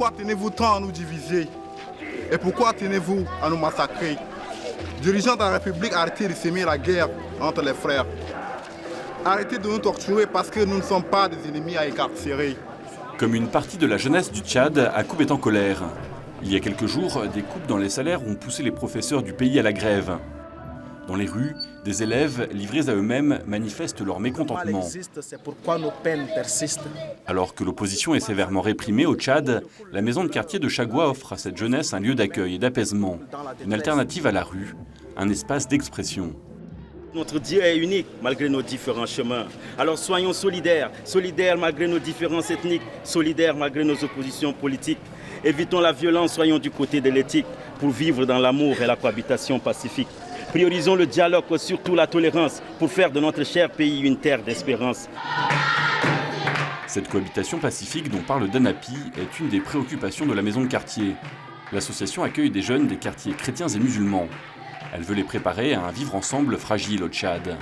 Pourquoi tenez-vous tant à nous diviser? Et pourquoi tenez-vous à nous massacrer? Dirigeants de la République, arrêtez de s'aimer la guerre entre les frères. Arrêtez de nous torturer parce que nous ne sommes pas des ennemis à écarcérer. Comme une partie de la jeunesse du Tchad, Akoub est en colère. Il y a quelques jours, des coupes dans les salaires ont poussé les professeurs du pays à la grève. Dans les rues, des élèves, livrés à eux-mêmes, manifestent leur mécontentement. C'est pourquoi nos peines persistent. Alors que l'opposition est sévèrement réprimée au Tchad, la maison de quartier de Chagua offre à cette jeunesse un lieu d'accueil et d'apaisement, une alternative à la rue, un espace d'expression. Notre Dieu est unique malgré nos différents chemins. Alors soyons solidaires, solidaires malgré nos différences ethniques, solidaires malgré nos oppositions politiques. Évitons la violence, soyons du côté de l'éthique pour vivre dans l'amour et la cohabitation pacifique. Priorisons le dialogue, surtout la tolérance, pour faire de notre cher pays une terre d'espérance. Cette cohabitation pacifique dont parle Danapi est une des préoccupations de la maison de quartier. L'association accueille des jeunes des quartiers chrétiens et musulmans. Elle veut les préparer à un vivre ensemble fragile au Tchad.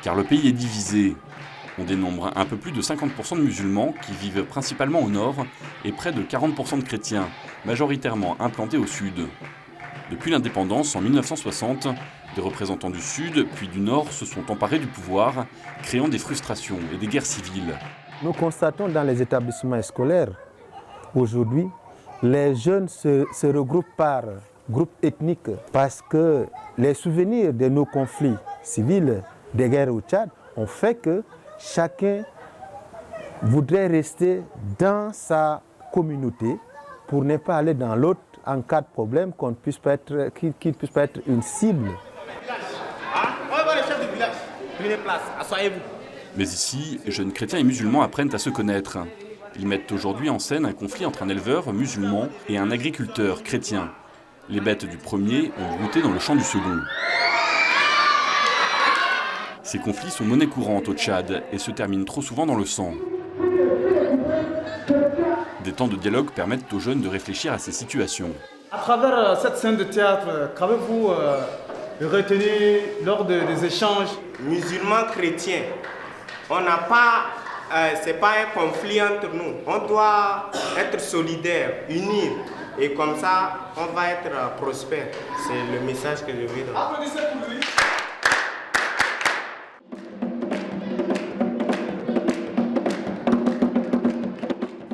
Car le pays est divisé. On dénombre un peu plus de 50% de musulmans qui vivent principalement au nord et près de 40% de chrétiens, majoritairement implantés au sud. Depuis l'indépendance en 1960, des représentants du Sud puis du Nord se sont emparés du pouvoir, créant des frustrations et des guerres civiles. Nous constatons dans les établissements scolaires, aujourd'hui, les jeunes se regroupent par groupes ethniques parce que les souvenirs de nos conflits civils, des guerres au Tchad, ont fait que chacun voudrait rester dans sa communauté pour ne pas aller dans l'autre en cas de problème, qu'il ne puisse pas être une cible. Mais ici, jeunes chrétiens et musulmans apprennent à se connaître. Ils mettent aujourd'hui en scène un conflit entre un éleveur musulman et un agriculteur chrétien. Les bêtes du premier ont brouté dans le champ du second. Ces conflits sont monnaie courante au Tchad et se terminent trop souvent dans le sang. Des temps de dialogue permettent aux jeunes de réfléchir à ces situations. À travers cette scène de théâtre, qu'avez-vous retenu lors des échanges? Musulmans chrétiens, on n'a pas, c'est pas un conflit entre nous. On doit être solidaires, unis, et comme ça, on va être prospère. C'est le message que je veux donner. Applaudissez pour lui.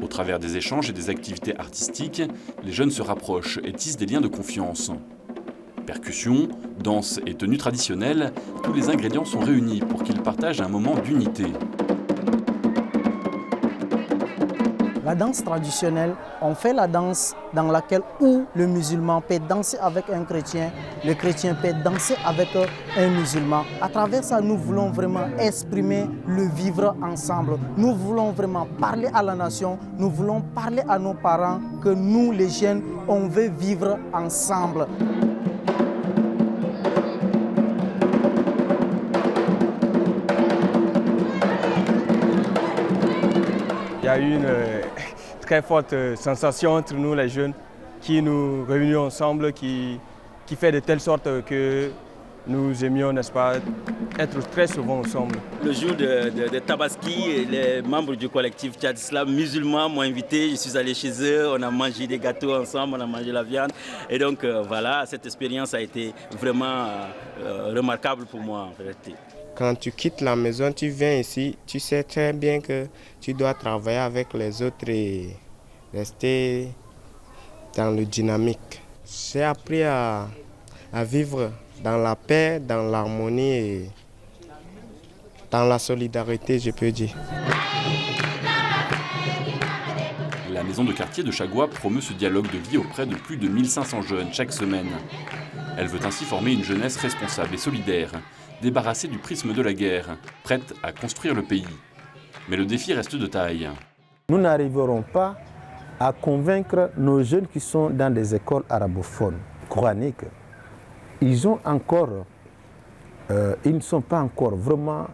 Au travers des échanges et des activités artistiques, les jeunes se rapprochent et tissent des liens de confiance. Percussion, danse et tenue traditionnelle, tous les ingrédients sont réunis pour qu'ils partagent un moment d'unité. La danse traditionnelle, on fait la danse dans laquelle où le musulman peut danser avec un chrétien, le chrétien peut danser avec un musulman. À travers ça, nous voulons vraiment exprimer le vivre ensemble. Nous voulons vraiment parler à la nation, nous voulons parler à nos parents que nous, les jeunes, on veut vivre ensemble. Il y a eu une très forte sensation entre nous, les jeunes, qui nous réunissent ensemble, qui fait de telle sorte que nous aimions, n'est-ce pas, être très souvent ensemble. Le jour de Tabaski, les membres du collectif Tchad Islam musulmans m'ont invité, je suis allé chez eux, on a mangé des gâteaux ensemble, on a mangé la viande. Et donc voilà, cette expérience a été vraiment remarquable pour moi en vérité. Quand tu quittes la maison, tu viens ici, tu sais très bien que tu dois travailler avec les autres et rester dans le dynamique. J'ai appris à vivre dans la paix, dans l'harmonie et dans la solidarité, je peux dire. La maison de quartier de Chagua promeut ce dialogue de vie auprès de plus de 1500 jeunes chaque semaine. Elle veut ainsi former une jeunesse responsable et solidaire, débarrassée du prisme de la guerre, prête à construire le pays. Mais le défi reste de taille. Nous n'arriverons pas à convaincre nos jeunes qui sont dans des écoles arabophones, coraniques. Ils ne sont pas encore vraiment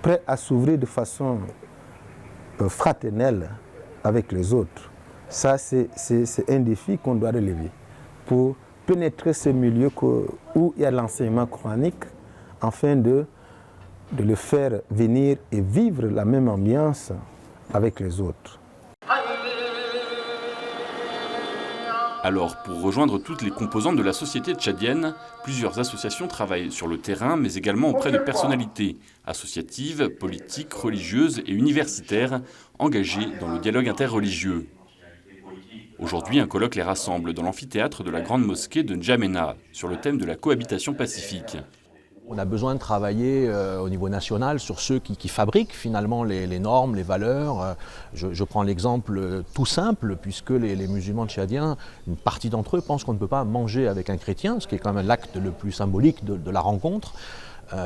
prêts à s'ouvrir de façon fraternelle avec les autres. Ça, c'est un défi qu'on doit relever pour pénétrer ce milieu où il y a l'enseignement coranique afin de le faire venir et vivre la même ambiance avec les autres. Alors, pour rejoindre toutes les composantes de la société tchadienne, plusieurs associations travaillent sur le terrain, mais également auprès de personnalités associatives, politiques, religieuses et universitaires engagées dans le dialogue interreligieux. Aujourd'hui, un colloque les rassemble dans l'amphithéâtre de la Grande Mosquée de N'Djamena sur le thème de la cohabitation pacifique. On a besoin de travailler au niveau national sur ceux qui fabriquent finalement les normes, les valeurs. Je prends l'exemple tout simple, puisque les musulmans tchadiens, une partie d'entre eux pensent qu'on ne peut pas manger avec un chrétien, ce qui est quand même l'acte le plus symbolique de la rencontre.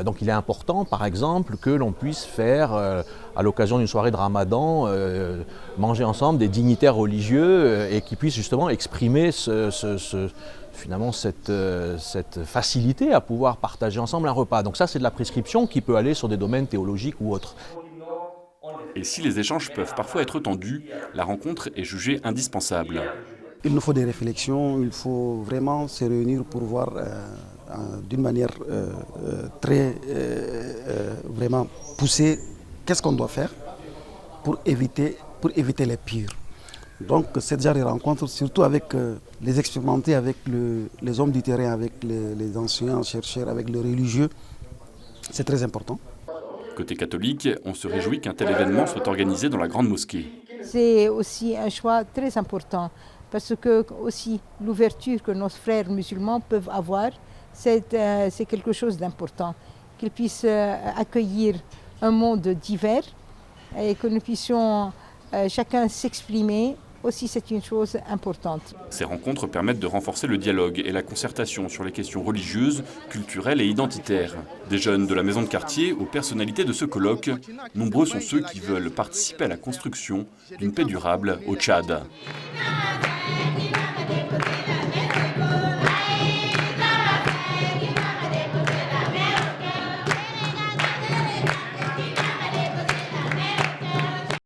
Donc il est important, par exemple, que l'on puisse faire, à l'occasion d'une soirée de Ramadan, manger ensemble des dignitaires religieux et qui puissent justement exprimer finalement cette facilité à pouvoir partager ensemble un repas. Donc ça, c'est de la prescription qui peut aller sur des domaines théologiques ou autres. Et si les échanges peuvent parfois être tendus, la rencontre est jugée indispensable. Il nous faut des réflexions, il faut vraiment se réunir pour voir d'une manière très vraiment poussée qu'est-ce qu'on doit faire pour éviter les pires. Donc cette genre de rencontre, surtout avec les expérimentés, avec les hommes du terrain, avec les enseignants, chercheurs, avec les religieux, c'est très important. Côté catholique, on se réjouit qu'un tel événement soit organisé dans la Grande Mosquée. C'est aussi un choix très important parce que aussi l'ouverture que nos frères musulmans peuvent avoir, c'est quelque chose d'important. Qu'ils puissent accueillir un monde divers et que nous puissions chacun s'exprimer. Aussi, c'est une chose importante. Ces rencontres permettent de renforcer le dialogue et la concertation sur les questions religieuses, culturelles et identitaires. Des jeunes de la maison de quartier aux personnalités de ce colloque, nombreux sont ceux qui veulent participer à la construction d'une paix durable au Tchad.